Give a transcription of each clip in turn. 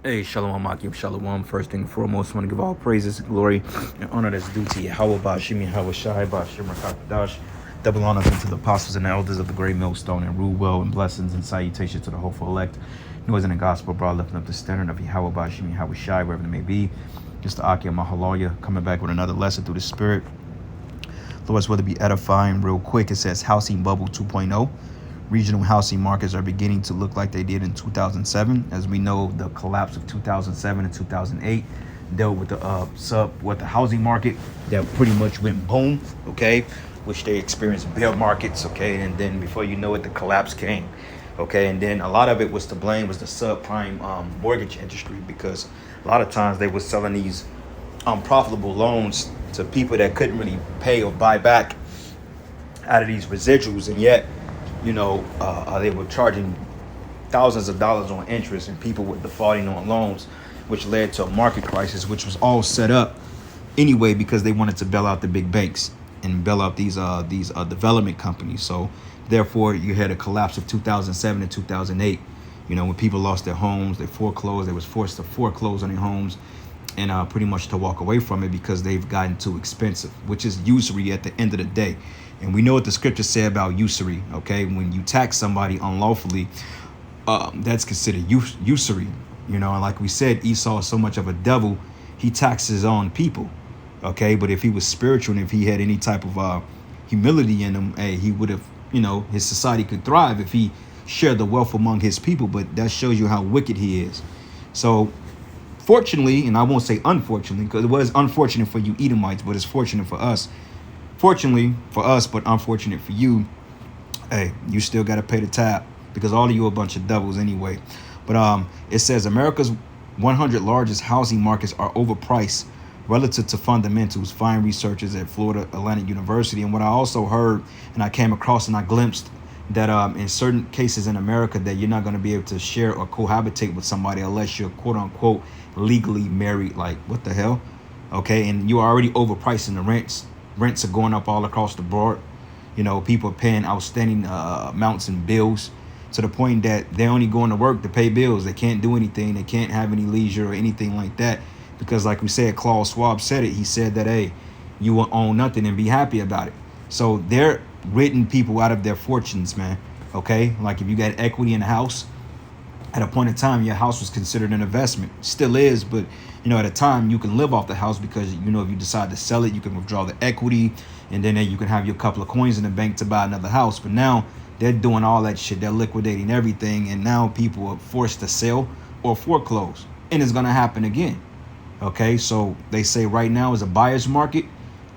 Hey, Shalom Akim, Shalom. First thing and foremost, I want to give all praises, glory, and honor that's due to Yahweh Bashim, Yahweh Shai, Bashim Rakakadash. Double honors unto the apostles and the elders of the great millstone, and rule well, and blessings and salutations to the hopeful elect. Noise in the gospel, brought lifting up the standard of Yahweh Bashim, Yahweh Shai, wherever it may be. Just the Akim Mahaloya coming back with another lesson through the Spirit. Lord's will to be edifying real quick. It says housing bubble 2.0. Regional housing markets are beginning to look like they did in 2007. As we know, the collapse of 2007 and 2008 dealt with the housing market that pretty much went boom, okay, which they experienced bear markets, okay, and then before you know it, the collapse came, okay, and then a lot of it was to blame was the subprime mortgage industry, because a lot of times they were selling these unprofitable loans to people that couldn't really pay or buy back out of these residuals, and yet they were charging thousands of dollars on interest, and people were defaulting on loans, which led to a market crisis, which was all set up anyway because they wanted to bail out the big banks and bail out these development companies. So therefore, you had a collapse of 2007 and 2008. When people lost their homes, they foreclosed. They was forced to foreclose on their homes and pretty much to walk away from it because they've gotten too expensive, which is usury at the end of the day. And we know what the scriptures say about usury, okay? When you tax somebody unlawfully, that's considered usury. And like we said, Esau is so much of a devil, he taxes his own people, okay? But if he was spiritual and if he had any type of humility in him, he would have, his society could thrive if he shared the wealth among his people. But that shows you how wicked he is. So fortunately, and I won't say unfortunately, because it was unfortunate for you Edomites, but it's fortunate for us. Fortunately for us, but unfortunate for you, you still got to pay the tab because all of you are a bunch of devils anyway. But it says America's 100 largest housing markets are overpriced relative to fundamentals, find researchers at Florida Atlantic University. And what I also heard, and I came across and I glimpsed, that in certain cases in America that you're not going to be able to share or cohabitate with somebody unless you're quote unquote legally married. Like, what the hell? Okay, and you're already overpricing the rents. Rents are going up all across the board. People are paying outstanding amounts in bills to the point that they're only going to work to pay bills. They can't do anything. They can't have any leisure or anything like that because, like we said, Klaus Schwab said it. He said that, hey, you will own nothing and be happy about it. So they're ridding people out of their fortunes, man. Okay, like if you got equity in a house, at a point in time, your house was considered an investment. Still is, but at a time you can live off the house because if you decide to sell it, you can withdraw the equity, and then you can have your couple of coins in the bank to buy another house. But now they're doing all that shit. They're liquidating everything, and now people are forced to sell or foreclose, and it's gonna happen again. Okay, so they say right now is a buyer's market.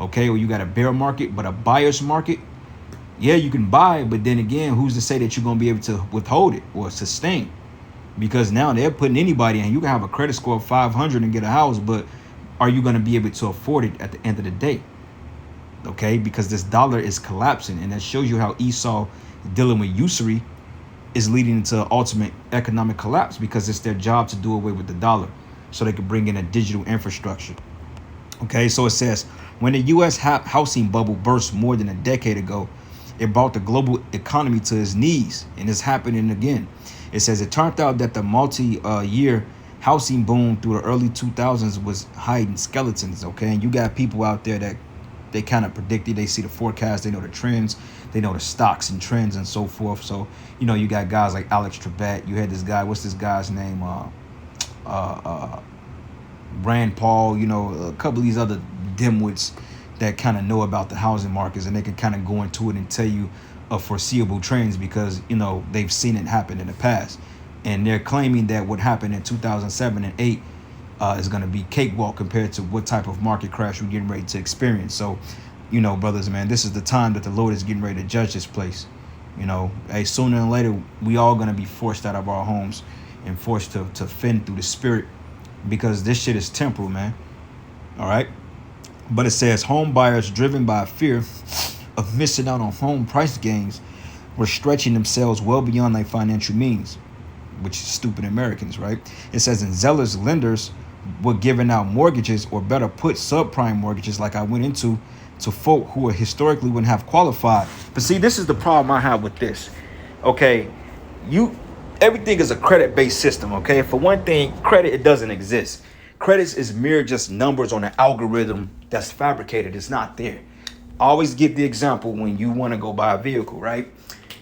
Okay, or you got a bear market, but a buyer's market. Yeah, you can buy, but then again, who's to say that you're gonna be able to withhold it or sustain? Because now they're putting anybody in. You can have a credit score of 500 and get a house, but are you going to be able to afford it at the end of the day? Okay, because this dollar is collapsing, and that shows you how Esau dealing with usury is leading to ultimate economic collapse because it's their job to do away with the dollar so they can bring in a digital infrastructure. Okay, so it says when the U.S. housing bubble burst more than a decade ago, it brought the global economy to its knees, and it's happening again. It says it turned out that the multi-year housing boom through the early 2000s was hiding skeletons, okay? And you got people out there that they kind of predicted, they see the forecast, they know the trends, they know the stocks and trends and so forth. So, you got guys like Alex Trebek. You had this guy, what's this guy's name? Rand Paul, a couple of these other dimwits that kind of know about the housing markets, and they can kind of go into it and tell you of foreseeable trends because they've seen it happen in the past, and they're claiming that what happened in 2007 and 8 is going to be cakewalk compared to what type of market crash we're getting ready to experience. So brothers, man, this is the time that the Lord is getting ready to judge this place. Sooner or later we all going to be forced out of our homes and forced to fend through the spirit because this shit is temporal, man. All right, but it says home buyers driven by fear of missing out on home price gains were stretching themselves well beyond their financial means, which is stupid Americans, right? It says in zealous lenders were giving out mortgages, or better put, subprime mortgages, like I went into, to folk who historically wouldn't have qualified. But see, this is the problem I have with this. Okay, everything is a credit-based system, okay? For one thing, credit, it doesn't exist. Credits is mere just numbers on an algorithm that's fabricated. It's not there. I always give the example when you want to go buy a vehicle, right?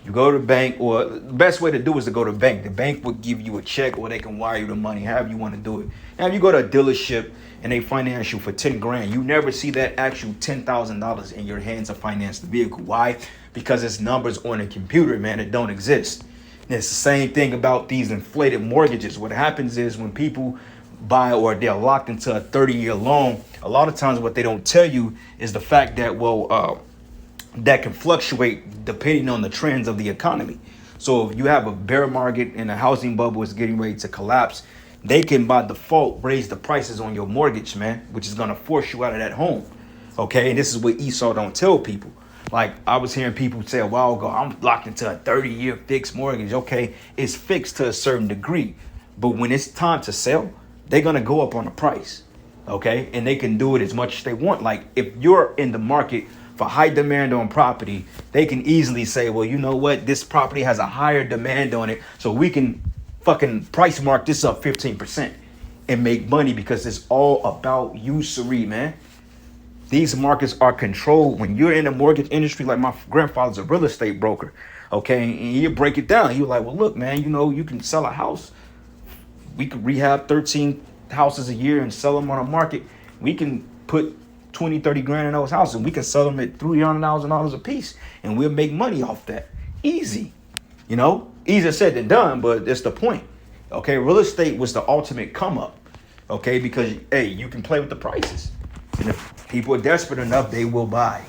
You go to the bank, or the best way to do is to go to the bank. The bank would give you a check, or they can wire you the money, however you want to do it. Now, if you go to a dealership and they finance you for 10 grand, you never see that actual $10,000 in your hands to finance the vehicle. Why? Because it's numbers on a computer, man. It don't exist. And it's the same thing about these inflated mortgages. What happens is when people buy or they're locked into a 30-year loan, a lot of times what they don't tell you is the fact that, that can fluctuate depending on the trends of the economy. So if you have a bear market and a housing bubble is getting ready to collapse, they can by default raise the prices on your mortgage, man, which is going to force you out of that home. Okay, and this is what Esau don't tell people. Like I was hearing people say a while ago, I'm locked into a 30-year fixed mortgage. Okay, it's fixed to a certain degree, but when it's time to sell, they're going to go up on the price. Okay, and they can do it as much as they want. Like if you're in the market for high demand on property, they can easily say, well, you know what? This property has a higher demand on it, so we can fucking price mark this up 15% and make money, because it's all about usury, man. These markets are controlled. When you're in the mortgage industry, like my grandfather's a real estate broker, okay, and you break it down. You're like, well, look, man, you know, you can sell a house. We could rehab 13 houses a year and sell them on a market. We can put 20, 30 grand in those houses, and we can sell them at $300,000 a piece, and we'll make money off that. Easy, you know, easier said than done, but it's the point. Okay, real estate was the ultimate come up, okay, because hey, you can play with the prices, and if people are desperate enough, they will buy.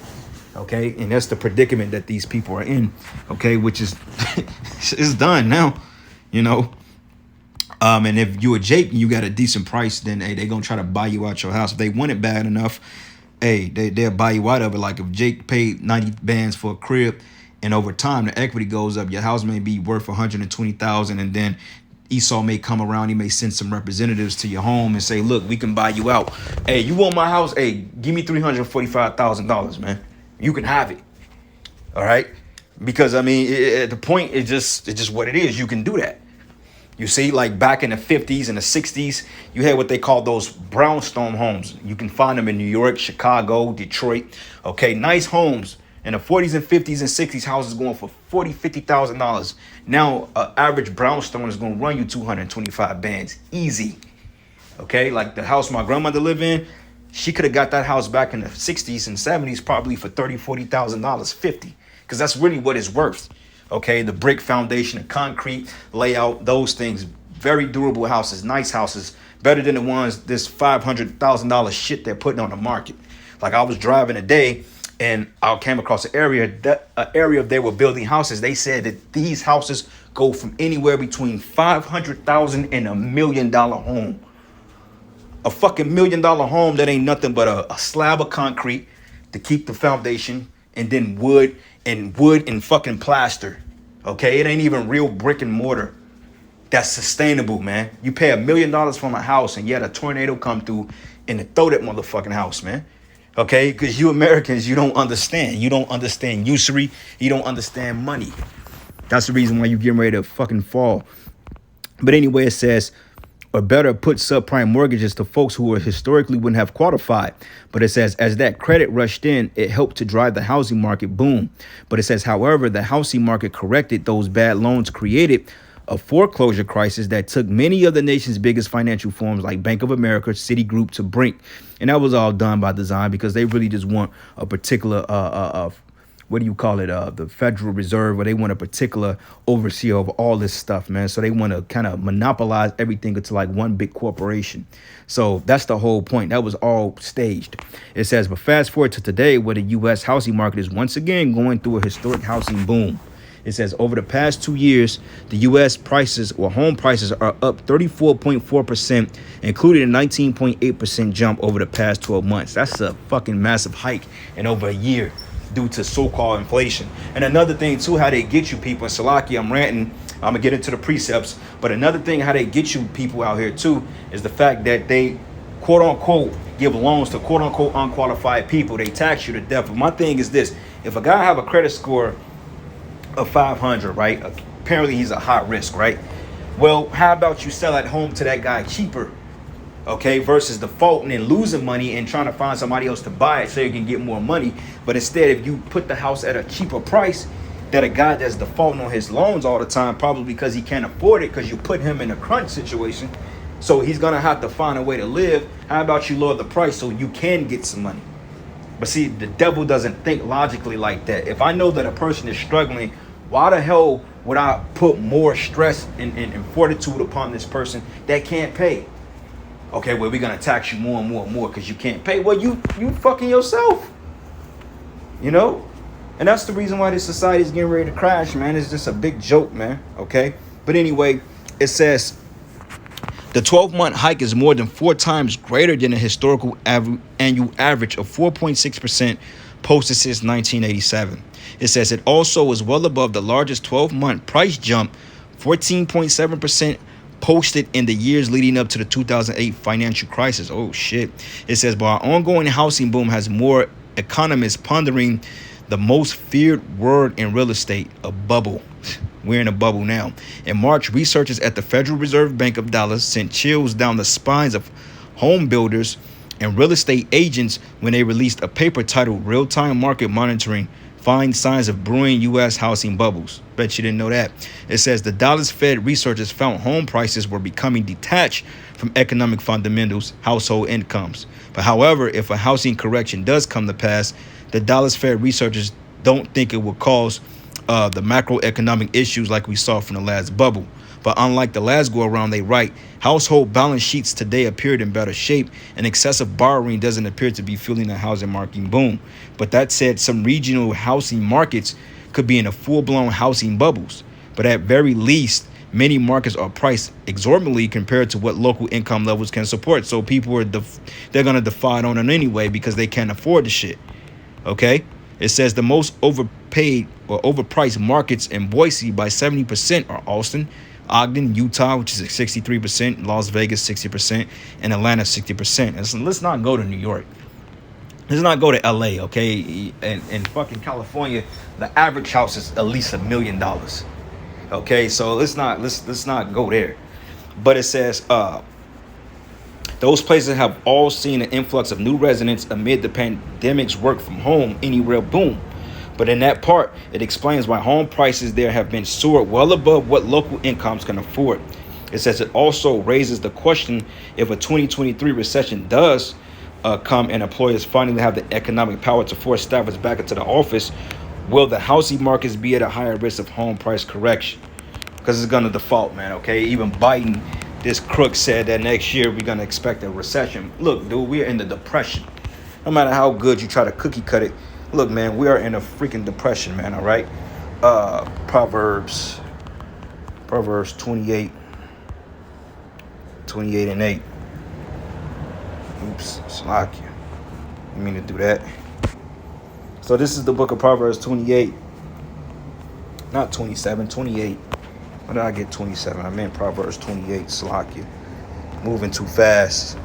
Okay, and that's the predicament that these people are in. Okay, which is it's done now, you know. And if you a Jake and you got a decent price, then hey, they gonna try to buy you out your house. If they want it bad enough, hey, they'll buy you out of it. Like if Jake paid 90 bands for a crib, and over time the equity goes up, your house may be worth 120,000, and then Esau may come around. He may send some representatives to your home and say, look, we can buy you out. Hey, you want my house? Hey, give me $345,000, man. You can have it. All right. Because I mean, at the point, it's just what it is. You can do that. You see, like back in the 50s and the 60s, you had what they call those brownstone homes. You can find them in New York, Chicago, Detroit. Okay, nice homes. In the 40s and 50s and 60s, houses going for $40,000, $50,000. Now, an average brownstone is going to run you 225 bands. Easy. Okay, like the house my grandmother lived in, she could have got that house back in the 60s and 70s probably for $30,000, $40,000, 50, because that's really what it's worth. Okay, the brick foundation, the concrete layout, those things, very durable houses, nice houses, better than the ones, this $500,000 shit they're putting on the market. Like I was driving today and I came across an area they were building houses. They said that these houses go from anywhere between $500,000 and $1 million home. A fucking $1 million home that ain't nothing but a slab of concrete to keep the foundation, and then wood and fucking plaster. Okay, it ain't even real brick and mortar. That's sustainable, man. You pay $1 million from a house, and yet a tornado come through and throw that motherfucking house, man. Okay, because you Americans, you don't understand. You don't understand usury. You don't understand money. That's the reason why you getting ready to fucking fall. But anyway, it says, or better put subprime mortgages to folks who were historically wouldn't have qualified. But it says, as that credit rushed in, it helped to drive the housing market boom. But it says, however, the housing market corrected those bad loans, created a foreclosure crisis that took many of the nation's biggest financial firms like Bank of America, Citigroup to brink. And that was all done by design, because they really just want a particular what do you call it? The Federal Reserve, where they want a particular overseer of all this stuff, man. So they want to kind of monopolize everything into like one big corporation. So that's the whole point. That was all staged. It says, but fast forward to today, where the U.S. housing market is once again going through a historic housing boom. It says over the past 2 years, the U.S. prices or home prices are up 34.4%, including a 19.8% jump over the past 12 months. That's a fucking massive hike in over a year, due to so-called inflation. And another thing too, how they get you people, and Salaki, I'm ranting, I'm gonna get into the precepts, but another thing how they get you people out here too is the fact that they quote unquote give loans to quote unquote unqualified people. They tax you to death. But my thing is this: if a guy have a credit score of 500, right, apparently he's a high risk, right? Well, how about you sell at home to that guy cheaper? Okay, versus defaulting and losing money and trying to find somebody else to buy it so you can get more money. But instead, if you put the house at a cheaper price, that a guy that's defaulting on his loans all the time, probably because he can't afford it, because you put him in a crunch situation, so he's gonna have to find a way to live. How about you lower the price so you can get some money? But see, the devil doesn't think logically like that. If I know that a person is struggling, why the hell would I put more stress and fortitude upon this person that can't pay? Okay, well, we're gonna tax you more and more and more because you can't pay. Well, you fucking yourself, you know? And that's the reason why this society is getting ready to crash, man. It's just a big joke, man. Okay? But anyway, it says the 12-month hike is more than 4 times greater than the historical annual average of 4.6% posted since 1987. It says it also is well above the largest 12-month price jump, 14.7%, posted in the years leading up to the 2008 financial crisis. Oh, shit. It says, but our ongoing housing boom has more economists pondering the most feared word in real estate, a bubble. We're in a bubble now. In March, researchers at the Federal Reserve Bank of Dallas sent chills down the spines of home builders and real estate agents when they released a paper titled Real-Time Market Monitoring Finds Signs of Brewing U.S. Housing Bubbles. Bet you didn't know that. It says the Dallas Fed researchers found home prices were becoming detached from economic fundamentals, household incomes. But however, if a housing correction does come to pass, the Dallas Fed researchers don't think it will cause the macroeconomic issues like we saw from the last bubble. But unlike the last go around, they write, household balance sheets today appeared in better shape, and excessive borrowing doesn't appear to be fueling the housing market boom. But that said, some regional housing markets could be in a full-blown housing bubbles. But at very least, many markets are priced exorbitantly compared to what local income levels can support. So people are they're gonna defy it on it anyway because they can't afford the shit. Okay? It says the most overpaid or overpriced markets in Boise by 70% are Austin, Ogden, Utah, which is at 63%, Las Vegas 60%, and Atlanta 60%. And let's not go to New York. Let's not go to LA, okay? And fucking California, the average house is at least $1 million. Okay, so let's not go there. But it says those places have all seen an influx of new residents amid the pandemic's work from home anywhere boom. But in that part, it explains why home prices there have been soared well above what local incomes can afford. It says it also raises the question, if a 2023 recession does come and employers finally have the economic power to force staffers back into the office, will the housing markets be at a higher risk of home price correction? Because it's going to default, man, okay? Even Biden, this crook, said that next year we're going to expect a recession. Look, dude, we're in the depression. No matter how good you try to cookie cut it, look, man, we are in a freaking depression, man, all right? Proverbs 28 and 8. Oops, slack you. I mean to do that. So this is the book of Proverbs 28. Not 27, 28. When did I get 27? I meant Proverbs 28, slack you. Moving too fast.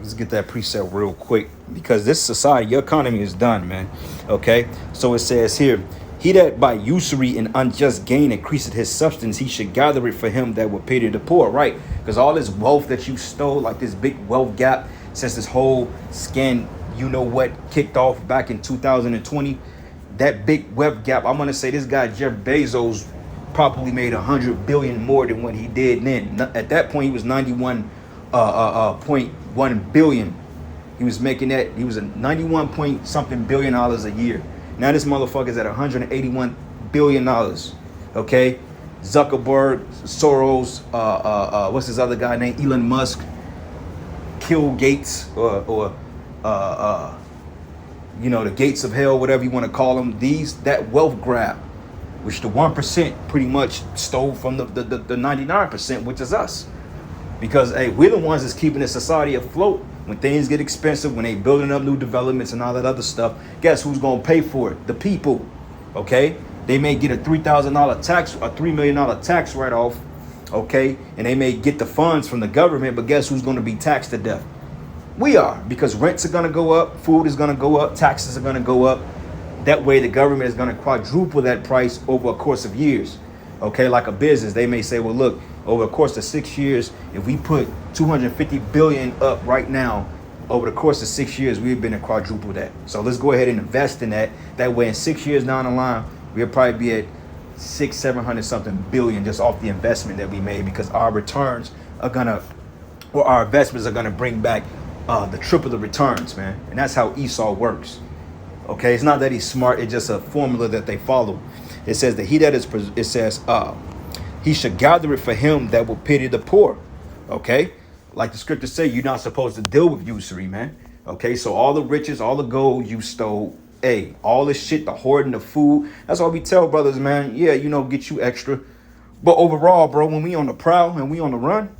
Let's get that precept real quick, because this society, your economy is done, man. Okay? So it says here, he that by usury and unjust gain increaseth his substance, he should gather it for him that will pay to the poor, right? Because all this wealth that you stole, like this big wealth gap, since this whole scan, you know what, kicked off back in 2020, that big wealth gap, I'm going to say this guy, Jeff Bezos, probably made 100 billion more than what he did then. At that point, he was 91.1 billion. He was making that, he was a 91 point something billion dollars a year. Now this motherfucker's at 181 billion dollars. Okay, Zuckerberg, Soros, what's his other guy named, Elon Musk, Bill Gates, or you know, the gates of hell, whatever you want to call them. That wealth grab, which the 1% pretty much stole from the 99%, which is us. Because, hey, we're the ones that's keeping the society afloat. When things get expensive, when they building up new developments and all that other stuff, guess who's going to pay for it? The people, okay? They may get a $3,000 tax, a $3 million tax write-off, okay? And they may get the funds from the government, but guess who's going to be taxed to death? We are, because rents are going to go up, food is going to go up, taxes are going to go up. That way the government is going to quadruple that price over a course of years. Okay, like a business, they may say, well, look, over the course of 6 years, if we put 250 billion up right now, over the course of 6 years, we've been to quadruple that. So let's go ahead and invest in that. That way, in 6 years down the line, we'll probably be at 600-700 something billion just off the investment that we made, because our returns are gonna, or our investments are gonna bring back the triple the returns, man. And that's how Esau works. Okay, it's not that he's smart, it's just a formula that they follow. It says that he should gather it for him that will pity the poor. Okay, like the scriptures say, you're not supposed to deal with usury, man. Okay, so all the riches, all the gold you stole, hey, all this shit, the hoarding, the food, that's all we tell brothers, man. Yeah, get you extra. But overall, bro, when we on the prowl and we on the run,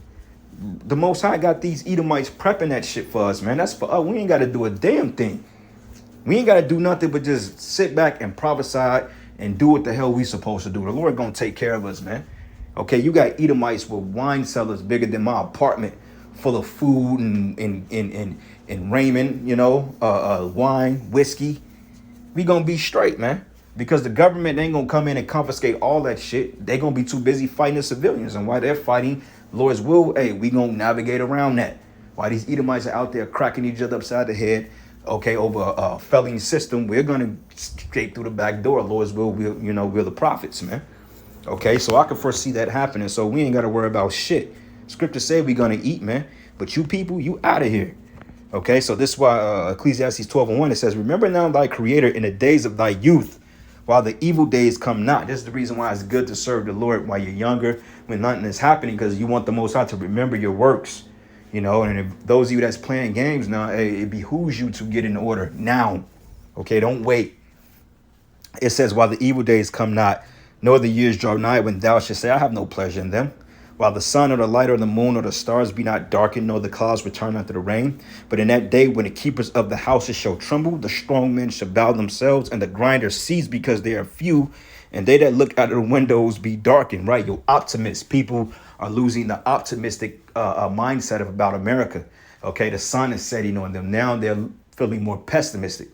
the Most High got these Edomites prepping that shit for us, man. That's for us. We ain't got to do a damn thing. We ain't got to do nothing but just sit back and prophesy and do what the hell we supposed to do. The Lord gonna take care of us, man. Okay, you got Edomites with wine cellars bigger than my apartment, full of food and raiment, wine, whiskey. We gonna be straight, man. Because the government ain't gonna come in and confiscate all that shit. They gonna be too busy fighting the civilians. And while they're fighting, Lord's will, hey, we gonna navigate around that. While these Edomites are out there cracking each other upside the head, okay, over a felony system, we're gonna escape through the back door. Lord's will, we're the prophets, man. Okay, so I can foresee that happening. So we ain't gotta worry about shit. Scripture say we gonna eat, man. But you people, you out of here. Okay, so this is why Ecclesiastes 12:1, it says, remember now thy creator in the days of thy youth, while the evil days come not. This is the reason why it's good to serve the Lord while you're younger, when nothing is happening, because you want the Most High to remember your works. And if those of you that's playing games now, hey, it behooves you to get in order now. Okay, don't wait. It says, while the evil days come not, nor the years draw nigh, when thou shalt say, I have no pleasure in them. While the sun or the light or the moon or the stars be not darkened, nor the clouds return after the rain. But in that day when the keepers of the houses shall tremble, the strong men shall bow themselves, and the grinders cease because they are few, and they that look out of the windows be darkened, right? Your optimists, people are losing the optimistic mindset about America. Okay, the sun is setting on them. Now they're feeling more pessimistic,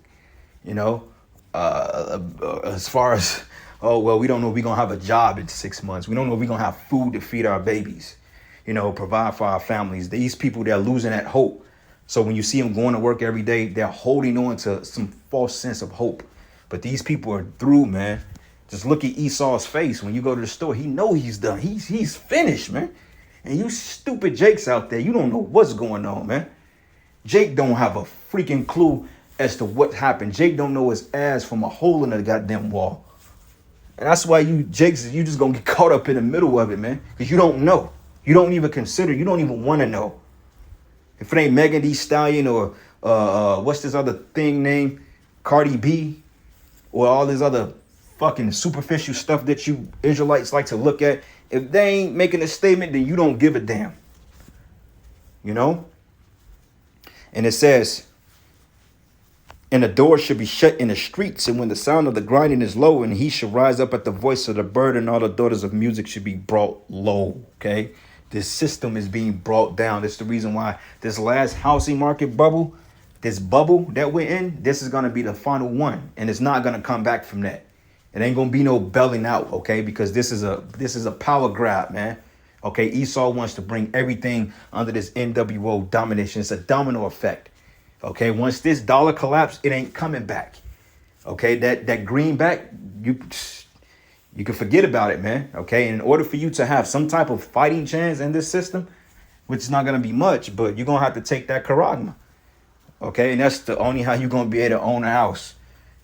as far as, oh, well, we don't know if we're going to have a job in 6 months. We don't know if we're going to have food to feed our babies, provide for our families. These people, they're losing that hope. So when you see them going to work every day, they're holding on to some false sense of hope. But these people are through, man. Just look at Esau's face when you go to the store. He know he's done. He's finished, man. And you stupid Jakes out there, you don't know what's going on, man. Jake don't have a freaking clue as to what happened. Jake don't know his ass from a hole in the goddamn wall. And that's why you Jakes, you just gonna get caught up in the middle of it, man. Because you don't know. You don't even consider. You don't even want to know. If it ain't Megan Thee Stallion or what's this other thing named Cardi B, or all this other fucking superficial stuff that you Israelites like to look at, if they ain't making a statement, then you don't give a damn. And it says, and the door should be shut in the streets, and when the sound of the grinding is low, and he should rise up at the voice of the bird, and all the daughters of music should be brought low. Okay, this system is being brought down. That's the reason why this last housing market bubble, this bubble that we're in, this is gonna be the final one, and it's not gonna come back from that. It ain't gonna be no belling out, okay? Because this is a power grab, man. Okay, Esau wants to bring everything under this NWO domination. It's a domino effect. Okay, once this dollar collapse, it ain't coming back. Okay, that greenback, you can forget about it, man. Okay, and in order for you to have some type of fighting chance in this system, which is not gonna be much, but you're gonna have to take that charagma. Okay, and that's the only how you're gonna be able to own a house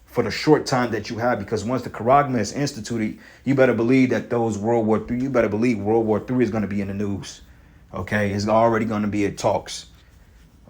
for the short time that you have, because once the charagma is instituted, you better believe that World War III is going to be in the news. Okay, it's already going to be in talks.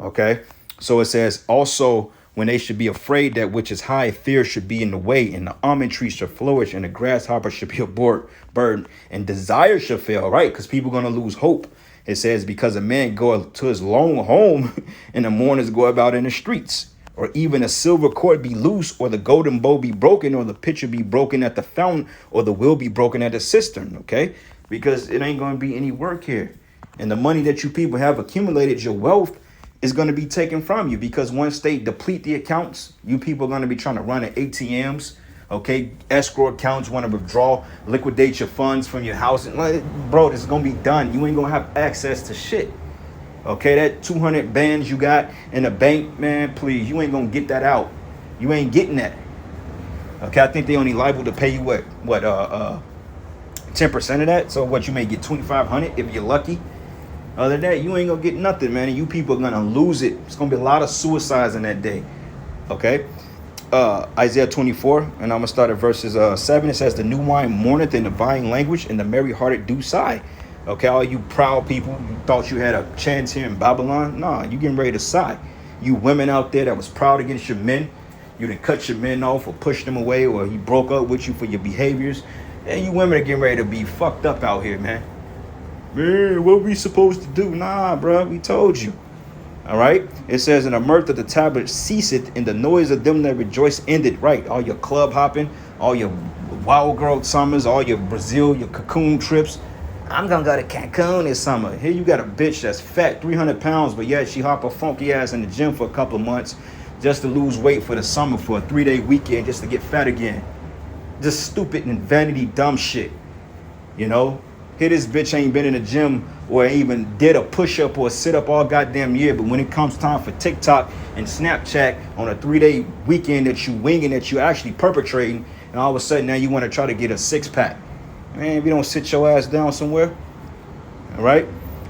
Okay, so it says also, when they should be afraid that which is high, fear should be in the way, and the almond tree should flourish, and the grasshopper should be a bird, and desire should fail, right? Because people are going to lose hope. It says, because a man goeth to his lone home, and the mourners go about in the streets. Or even a silver cord be loose, or the golden bowl be broken, or the pitcher be broken at the fountain, or the wheel be broken at the cistern, okay? Because it ain't going to be any work here. And the money that you people have accumulated, your wealth, is going to be taken from you. Because once they deplete the accounts, you people are going to be trying to run at ATMs, Okay, escrow accounts want to withdraw, liquidate your funds from your house. And like, bro, this is going to be done. You ain't going to have access to shit. Okay, that 200 bands you got in the bank, man, please, you ain't going to get that out. You ain't getting that. Okay, I think they only liable to pay you what 10% of that. So what, you may get 2,500 if you're lucky. Other than that, you ain't gonna get nothing, man. And you people are gonna lose it. It's gonna be a lot of suicides in that day. Okay. Isaiah 24, and I'm gonna start at verses 7. It says, "The new wine mourneth in the vine language, and the merry hearted do sigh." Okay, all you proud people, you thought you had a chance here in Babylon. Nah, you getting ready to sigh. You women out there that was proud against your men, you done cut your men off or pushed them away, or he broke up with you for your behaviors. And you women are getting ready to be fucked up out here, man. Man, what we supposed to do? Nah, bro, we told you. All right. It says, "And the mirth of the tablet ceaseth, and the noise of them that rejoice ended." Right. All your club hopping, all your wild girl summers, all your Brazil, your cocoon trips. I'm gonna go to Cancun this summer. Here you got a bitch that's fat, 300 pounds, but yet she hop a funky ass in the gym for a couple of months just to lose weight for the summer for a 3-day weekend just to get fat again. Just stupid and vanity dumb shit. You know? Here this bitch ain't been in the gym or even did a push-up or a sit-up all goddamn year. But when it comes time for TikTok and Snapchat on a 3-day weekend that you winging, that you actually perpetrating, and all of a sudden now you want to try to get a six-pack. Man, if you don't sit your ass down somewhere. All right?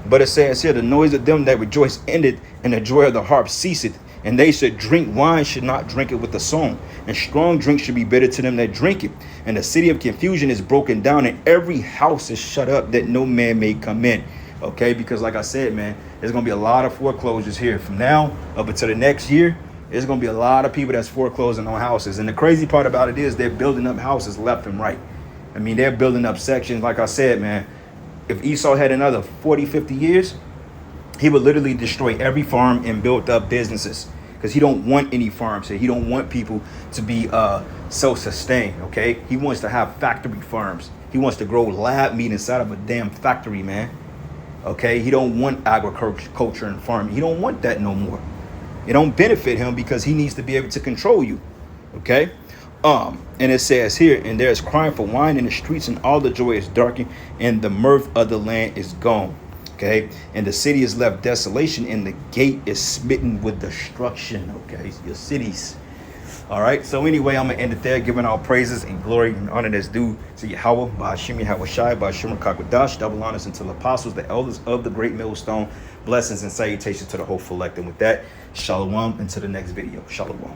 But it says here, "The noise of them that rejoice ended, and the joy of the harp ceaseth. And they should drink wine, should not drink it with a song. And strong drink should be bitter to them that drink it. And the city of confusion is broken down, and every house is shut up, that no man may come in." Okay, because like I said, man, there's going to be a lot of foreclosures here. From now up until the next year, there's going to be a lot of people that's foreclosing on houses. And the crazy part about it is they're building up houses left and right. I mean, they're building up sections. Like I said, man, if Esau had another 40, 50 years, he would literally destroy every farm and build up businesses. Because he don't want any farms here. He don't want people to be self-sustained, okay? He wants to have factory farms. He wants to grow lab meat inside of a damn factory, man. Okay? He don't want agriculture and farming. He don't want that no more. It don't benefit him because he needs to be able to control you, okay? And it says here, "And there is crying for wine in the streets, and all the joy is darkened, and the mirth of the land is gone." Okay, and the city is left desolation, and the gate is smitten with destruction. Okay, your cities. All right, so anyway, I'm gonna end it there, giving all praises and glory and honor that's due to Yahweh, Ba'ashim Yahweh Shai, Ba'ashim Kakwadash, double honors unto the apostles, the elders of the great millstone. Blessings and salutations to the whole elect. And with that, shalom, until the next video. Shalom.